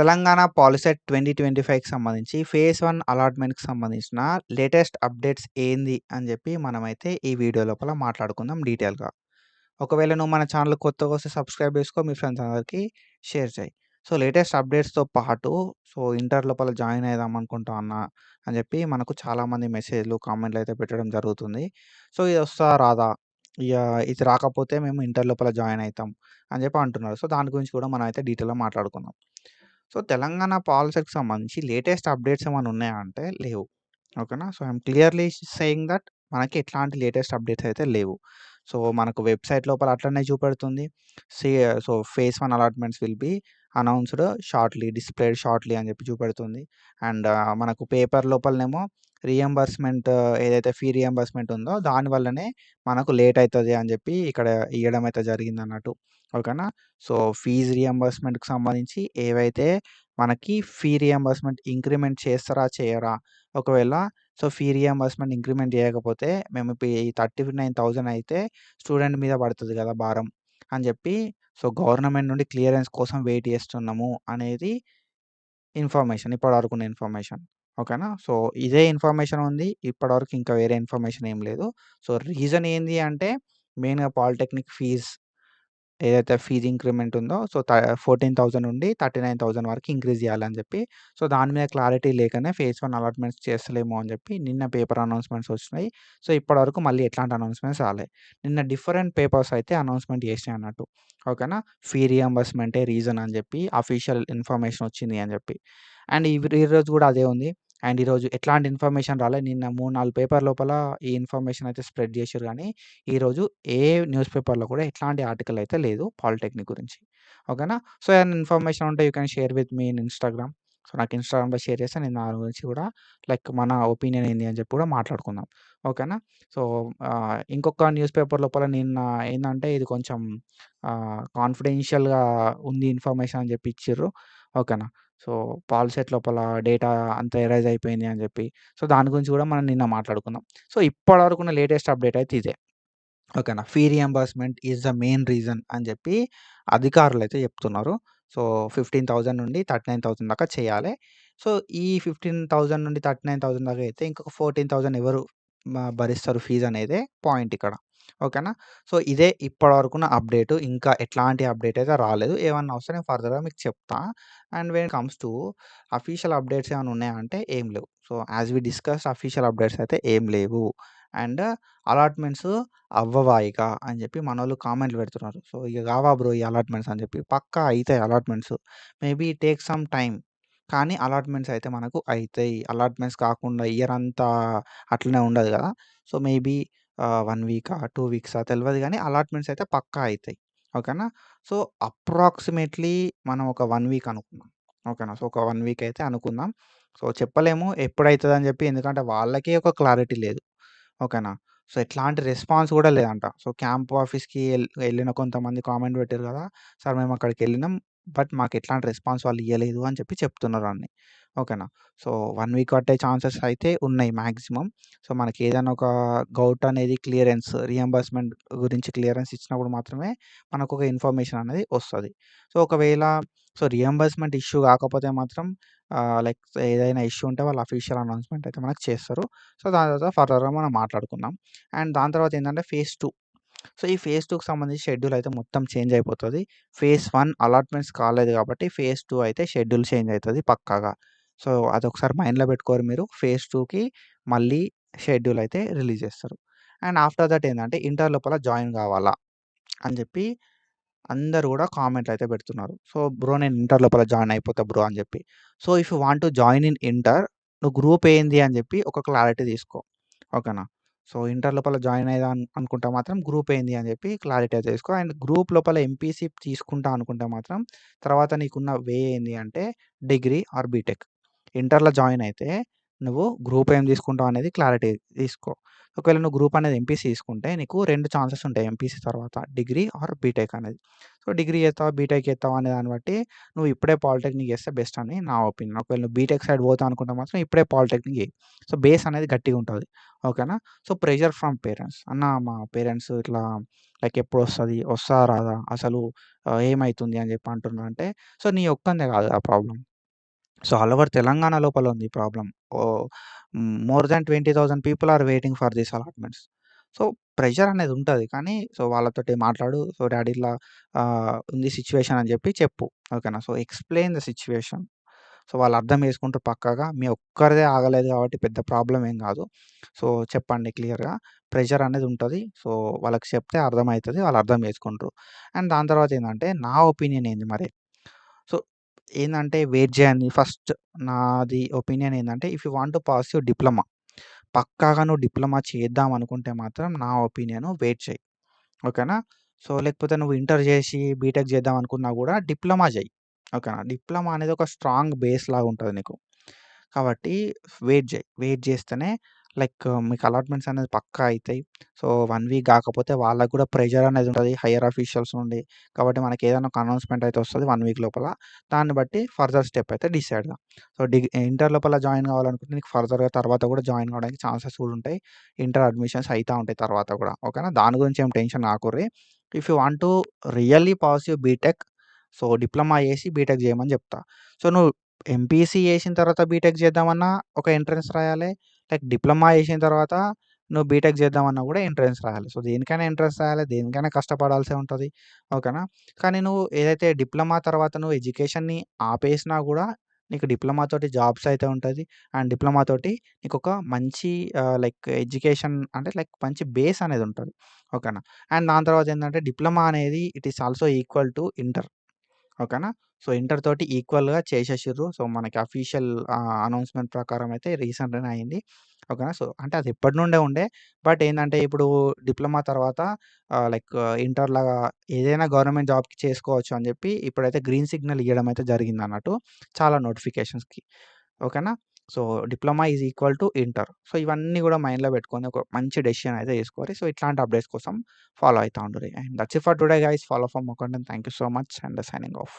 Telangana POLYCET 2025కి సంబంధించి phase 1 అలాట్‌మెంట్‌కి సంబంధించిన latest updates ఏంది అని జెప్పి మనమైతే ఈ వీడియో లోపల మాట్లాడుకుందాం డీటెయిల్‌గా. ఒకవేళ నువ్వు మన ఛానెల్ కొత్తగొస్తే సబ్స్క్రైబ్ జేసుకో. మీ ఫ్రెండ్స్ అందరికి షేర్ చెయి. సో, లేటెస్ట్ అప్డేట్స్‌తో పాటు ఇంటర్ లోపల జాయిన్ అయిదాం అనుకుంటా అన్నా అని జెప్పి మనకు చాలామంది మెసేజ్‌లు, కామెంట్‌లు అయితే పెట్టడం జరుగుతుంది. సో, ఇది వస్తదా? రాదా? ఇగ ఇది రాకపోతే మేము ఇంటర్ లోపల జాయిన్ అయితాం అని జెప్పి అంటున్నారు. సో, దాని గురించి కూడా మనం అయితే డీటెయిల్‌గా మాట్లాడుకుందాం. సో, తెలంగాణ పాలిసెట్‌కి సంబంధించి లేటెస్ట్ అప్డేట్స్ ఏమన్నా ఉన్నాయా అంటే లేవు. ఓకేనా. So, I'm clearly saying that మనకి ఎట్లాంటి లేటెస్ట్ అప్డేట్స్ అయితే లేవు. సో, మనకు వెబ్‌సైట్ లోపల అట్లనే చూపెడుతుంది. Say so, phase 1 allotments will be announced shortly, displayed shortly అని చెప్పి చూపెడుతుంది. అండ్ మనకు పేపర్ లోపలనేమో రీయింబర్స్‌మెంట్ ఏదైతే ఫీ రీయింబర్స్‌మెంట్ ఉందో దాని వల్లనే మనకు లేట్ అయితది అని చెప్పి ఇక్కడ ఇయ్యడం అయితే జరిగిందన్నట్టు. ఓకేనా. సో, ఫీజ్ రీయింబర్స్‌మెంట్‌కి సంబంధించి ఏవైతే మనకి ఫీ రీయింబర్స్‌మెంట్ ఇంక్రిమెంట్ చేస్తారా? చేయరా? ఒకవేళ ఫీ రీయింబర్స్‌మెంట్ ఇంక్రిమెంట్ చేయకపోతే మేము ఈ 39,000 అయితే స్టూడెంట్ మీద పడతది గదా! భారం అని జెప్పి గవర్నమెంట్ నుండి క్లియరెన్స్ కోసం వెయిట్ చేస్తున్నాము అనేది ఇన్ఫర్మేషన్. ఇప్పటివరకు ఉన్న ఇన్ఫర్మేషన్. ఓకేనా. సో, ఇదే ఇన్ఫర్మేషన్ ఉంది. ఇప్పటివరకు ఇంకా వేరే ఇన్ఫర్మేషన్ ఏం లేదు. సో, రీజన్ ఏంది అంటే మెయిన్‌గా పాలిటెక్నిక్ ఫీజ్ ఏదైతే ఫీజ్ ఇంక్రిమెంట్ ఉందో 14,000 నుండి 39,000 వరకు ఇంక్రీజ్ చేయాలని చెప్పి. సో, దాని మీద క్లారిటీ లేకనే ఫేజ్ 1 అలాట్‌మెంట్స్ చేస్తలేము అని చెప్పి నిన్న పేపర్ అనౌన్స్‌మెంట్స్ వచ్చినాయి. సో, ఇప్పటివరకు మళ్ళీ ఎట్లాంటి అనౌన్స్‌మెంట్స్ రాలే. నిన్న డిఫరెంట్ పేపర్స్ అయితే అనౌన్స్‌మెంట్ చేసినాయి అన్నట్టు. ఓకేనా. ఫీ రీయింబర్స్‌మెంటే రీజన్ అని చెప్పి అఫీషియల్ ఇన్ఫర్మేషన్ వచ్చింది అని చెప్పి. అండ్ ఈరోజు కూడా అదే ఉంది. అండ్ ఈరోజు ఎట్లాంటి ఇన్ఫర్మేషన్ రాలే. నిన్న 3, 4 పేపర్ లోపల ఈ ఇన్ఫర్మేషన్ అయితే స్ప్రెడ్ చేసిర్రు గానీ ఈరోజు ఏ న్యూస్ పేపర్‌లో కూడా ఎట్లాంటి ఆర్టికల్ అయితే లేదు పాలిటెక్నిక్ గురించి. ఓకేనా. సో, ఏదైనా ఇన్ఫర్మేషన్ ఉంటే you can share with me in Instagram. So, నాకు ఇన్‌స్టాగ్రామ్‌లో షేర్ చేస్తే నేను దాని గురించి కూడా మన ఒపీనియన్ ఏంది అని చెప్పి కూడా మాట్లాడుకుందాం. ఓకేనా. సో, ఇంకొక న్యూస్ పేపర్ లోపల నిన్న ఏందంటే ఇది కొంచెం కాన్ఫిడెన్షియల్‌గా ఉంది ఇన్ఫర్మేషన్ అని చెప్పి ఇచ్చిర్రు. ఓకేనా. సో, పాల్సెట్ లోపల డేటా అంతా ఎరైజ్ అయిపోయింది అని చెప్పి. సో, దాని గురించి కూడా మనం నిన్న మాట్లాడుకుందాం. సో, ఇప్పటివరకు ఉన్న లేటెస్ట్ అప్డేట్ అయితే ఇదే. ఓకేనా. Fee reimbursement is the main reason అని జెప్పి అధికారులైతే జెప్తున్నారు. సో, 15,000 నుండి 39,000 దాకా చేయాలి. సో, ఈ 15,000 నుండి 39,000 దాకా అయితే ఇంకొక 14,000 ఎవరు భరిస్తారు ఫీజ్ అనేదే పాయింట్ ఇక్కడ. ఓకేనా. సో, ఇదే ఇప్పటివరకున్న అప్డేట్. ఇంకా ఎట్లాంటి అప్డేట్ అయితే రాలేదు. ఏమన్నా వస్తే నేను ఫర్దర్‌గా మీకు చెప్తా. And when it comes to official updates ఏమైనా ఉన్నాయా అంటే ఏం లేవు. So, as we discussed official updates అయితే ఏం లేవు. అండ్ అలాట్‌మెంట్స్ అవ్వవా ఇక అని జెప్పి మనోళ్ళు కామెంట్‌లు పెడుతున్నారు. సో, ఇగ కావా బ్రో ఈ అలాట్‌మెంట్స్ అని జెప్పి. పక్కా అయితాయి allotments. Maybe take some time. కానీ అలాట్‌మెంట్స్ అయితే మనకు అయితాయి. అలాట్‌మెంట్స్ కాకుండా ఇయర్ అంతా అట్లనే ఉండదు గదా! సో, మేబీ 1 వీకా, 2 వీక్సా తెలవదు గానీ అలాట్‌మెంట్స్ అయితే పక్కా అయితాయి. ఓకేనా. సో, అప్రాక్సిమేట్‌లీ మనం ఒక 1 వీక్ అనుకుందాం. ఓకేనా. సో, ఒక 1 వీక్ అయితే అనుకుందాం. సో, చెప్పలేము ఎప్పుడైతదని జెప్పి. ఎందుకంటే వాళ్ళకే ఒక క్లారిటీ లేదు. ఓకేనా. సో, ఎట్లాంటి రెస్పాన్స్ గూడా లేదంట. సో, క్యాంప్ ఆఫీస్‌కి ఎళ్ళిన కొంతమంది కామెంట్ పెట్టిర్రు గదా! సార్ మేమక్కడికెళ్ళినాం. బట్ మాకెట్లాంటి రెస్పాన్స్ వాళ్ళు ఇయ్యలేదు అని చెప్పి చెప్తున్నారన్ని. ఓకేనా. సో, 1 వీక్ పట్టే ఛాన్సెస్ అయితే ఉన్నాయి మాక్సిమం. సో, మనకేదైనా ఒక గౌట్ అనేది క్లియరెన్స్, రీయింబర్స్‌మెంట్ గురించి క్లియరెన్స్ ఇచ్చినప్పుడు మాత్రమే మనకొక ఇన్ఫర్మేషన్ అనేది వస్తది. సో, ఒకవేళ రీయింబర్స్‌మెంట్ ఇష్యూ కాకపోతే మాత్రం లైక్ ఏదైనా ఇష్యూ ఉంటే వాళ్ళు అఫీషియల్ అనౌన్స్‌మెంట్ అయితే మనకు చేస్తారు. సో, దాని తర్వాత ఫర్దర్‌గా మనం మాట్లాడుకుందాం. అండ్ దాని తర్వాత ఏందంటే ఫేజ్ 2. సో, ఈ ఫేజ్ 2కి సంబంధించి షెడ్యూల్ అయితే మొత్తం చేంజ్ అయిపోతది. ఫేజ్ 1 అలాట్‌మెంట్స్ కాలేదు కాబట్టి ఫేజ్ 2 అయితే షెడ్యూల్ చేంజ్ అయితది పక్కాగా. సో, అదొకసారి మైండ్‌లో పెట్టుకోరి మీరు. ఫేజ్ 2కి మళ్ళీ షెడ్యూల్ అయితే రిలీజ్ చేస్తారు. అండ్ ఆఫ్టర్ దట్ ఏందంటే ఇంటర్ లోపల జాయిన్ కావాలా అని చెప్పి అందరూ గూడా కామెంట్‌లయితే పెడుతున్నారు. సో, బ్రో నేను ఇంటర్ లోపల జాయిన్ అయిపోతా బ్రో అని జెప్పి. So, if you want to join in inter నువ్వు గ్రూప్ ఏంది అని జెప్పి ఒక క్లారిటీ తీసుకో. ఓకేనా. సో, ఇంటర్ లోపల జాయిన్ అయిదా అనుకుంటే మాత్రం గ్రూప్ ఏంది అని జెప్పి క్లారిటీ అయితే తీసుకో. అండ్ గ్రూప్ లోపల ఎంపీసీ తీసుకుంటా అనుకుంటే మాత్రం తర్వాత నీకున్న ఏంది అంటే డిగ్రీ ఆర్ బీటెక్. ఇంటర్‌లో జాయిన్ అయితే నువ్వు గ్రూప్ ఏం తీసుకుంటావు అనేది క్లారిటీ తీసుకో. ఒకవేళ నువ్వు గ్రూప్ అనేది ఎంపీసీ తీసుకుంటే నీకు 2 ఛాన్సెస్ ఉంటాయి ఎంపీసీ తర్వాత డిగ్రీ ఆర్ బీటెక్ అనేది. సో, డిగ్రీ చేస్తావా? బీటెక్ చేస్తావా? అనే దాన్ని బట్టి నువ్వు ఇప్పుడే పాలిటెక్నిక్ చేస్తే బెస్ట్ అని నా ఒపీనియన్. ఒకవేళ నువ్వు బీటెక్ సైడ్ పోతా అనుకుంటే మాత్రం ఇప్పుడే పాలిటెక్నిక్ చెయి. సో, బేస్ అనేది గట్టిగుంటది. ఓకేనా. So, pressure from parents. అన్న మా పేరెంట్స్ ఇట్లా లైక్ ఎప్పుడొస్తది? వస్తదా? రాదా? అసలు ఏమైతుంది అని చెప్పి అంటున్నారంటే సో, నీ ఒక్కనిదే కాదు ఆ problem. So, all over Telangana లోపల ఉంది ఈ problem. Oh! More than 20,000 people are waiting for these allotments. So, pressure అనేది ఉంటది. కానీ సో, వాళ్ళతోటి మాట్లాడు. సో, డాడీ ఇట్లా ఉంది సిట్యుయేషన్ అని చెప్పు. ఓకేనా. So, explain the situation. So, వాళ్ళు అర్థం చేసుకుంటారు పక్కాగా. మీ ఒక్కరిదే ఆగలేదు కాబట్టి పెద్ద ప్రాబ్లమ్ ఏం గాదు. సో, చెప్పండి క్లియర్‌గా. ప్రెషర్ అనేది ఉంటది. సో, వాళ్ళకి చెప్తే అర్థమైతది. వాళ్ళు అర్థం చేసుకుంటారు. అండ్ దాని తర్వాత ఏందంటే, నా ఒపీనియన్ ఏంది మరి? సో, ఏందంటే వెయిట్ జేయండి. ఫస్ట్ నాది ఒపీనియన్ ఏందంటే, if you want to pass your diploma, పక్కాగా నువ్వు డిప్లొమా చేద్దాం అనుకుంటే మాత్రం నా ఒపీనియన్ వెయిట్ చెయి. ఓకేనా. సో, లేకపోతే నువ్వు ఇంటర్ జేసి బీటెక్ చేద్దాం అనుకున్నా గూడా డిప్లొమా జెయి. ఓకేనా. డిప్లొమా అనేది ఒక స్ట్రాంగ్ బేస్ లాగా ఉంటది నీకు. కాబట్టి వెయిట్ జెయి. వెయిట్ జేస్తేనే మీకు అలాట్‌మెంట్స్ అనేది పక్కా అయితాయి. సో, 1 వీక్ గాకపోతే వాళ్ళకి గూడా ప్రెషర్ అనేది ఉంటది హైయర్ అఫీషియల్స్ నుండి. కాబట్టి మనకేదైనా ఒక అనౌన్స్‌మెంట్ అయితే వస్తది 1 వీక్ లోపల. దాన్ని బట్టి ఫర్దర్ స్టెప్ అయితే డిసైడ్‌గా. సో, ఇంటర్ లోపల జాయిన్ కావాలనుకుంటే నీకు ఫర్దర్‌గా తర్వాత గూడా జాయిన్ కావడానికి ఛాన్సెస్ కూడా ఉంటాయి. ఇంటర్ అడ్మిషన్స్ అయితా ఉంటాయి తర్వాత గూడా. ఓకేనా. దాని గురించి ఏం టెన్షన్ కాకుర్రి. If you want to really pass your BTech, so, diploma చేసి బీటెక్ చేయమని చెప్తా. సో, నువ్వు ఎంపీసీ చేసిన తర్వాత బీటెక్ చేద్దామన్నా ఒక ఎంట్రన్స్ రాయాలే. డిప్లొమా చేసిన తర్వాత నువ్వు బీటెక్ చేద్దామన్నా కూడా ఎంట్రన్స్ రాయాలి. సో, దేనికైనా ఎంట్రన్స్ రాయాలి. దేనికైనా కష్టపడాల్సే ఉంటది. ఓకేనా. కానీ నువ్వు ఏదైతే డిప్లొమా తర్వాత నువ్వు ఎడ్యుకేషన్‌ని ఆపేసినా గూడా నీకు డిప్లొమా తోటి జాబ్స్ అయితే ఉంటది. అండ్ డిప్లొమా తోటి నీకొక మంచి ఎడ్యుకేషన్ అంటే మంచి బేస్ అనేది ఉంటది. ఓకేనా. అండ్ దాని తర్వాత ఏందంటే డిప్లొమా అనేది it is also equal to inter. ఓకేనా. సో, ఇంటర్ తోటి ఈక్వల్‌గా చేసేసిర్రు. సో, మనకి అఫీషియల్ అనౌన్స్‌మెంట్ ప్రకారం అయితే రీసెంట్‌గానే అయింది. ఓకేనా. సో, అంటే అది ఎప్పటి నుండే ఉండే. బట్ ఏందంటే ఇప్పుడు డిప్లొమా తర్వాత ఇంటర్‌లాగా ఏదైనా గవర్నమెంట్ జాబ్‌కి చేసుకోవచ్చు అని చెప్పి ఇప్పుడైతే గ్రీన్ సిగ్నల్ ఇయ్యడం అయితే జరిగిందన్నట్టు చాలా నోటిఫికేషన్స్‌కి. ఓకేనా. So, diploma is equal to inter. So, ఇవన్నీ కూడా మైండ్‌లో పెట్టుకొని ఒక మంచి డెసిషన్ అయితే తీసుకోవాలి. సో, ఇట్లాంటి అప్డేట్స్ కోసం ఫాలో అయితా ఉండుర్రి. And that's it for today guys. Follow for more content. Thank you so much and signing of.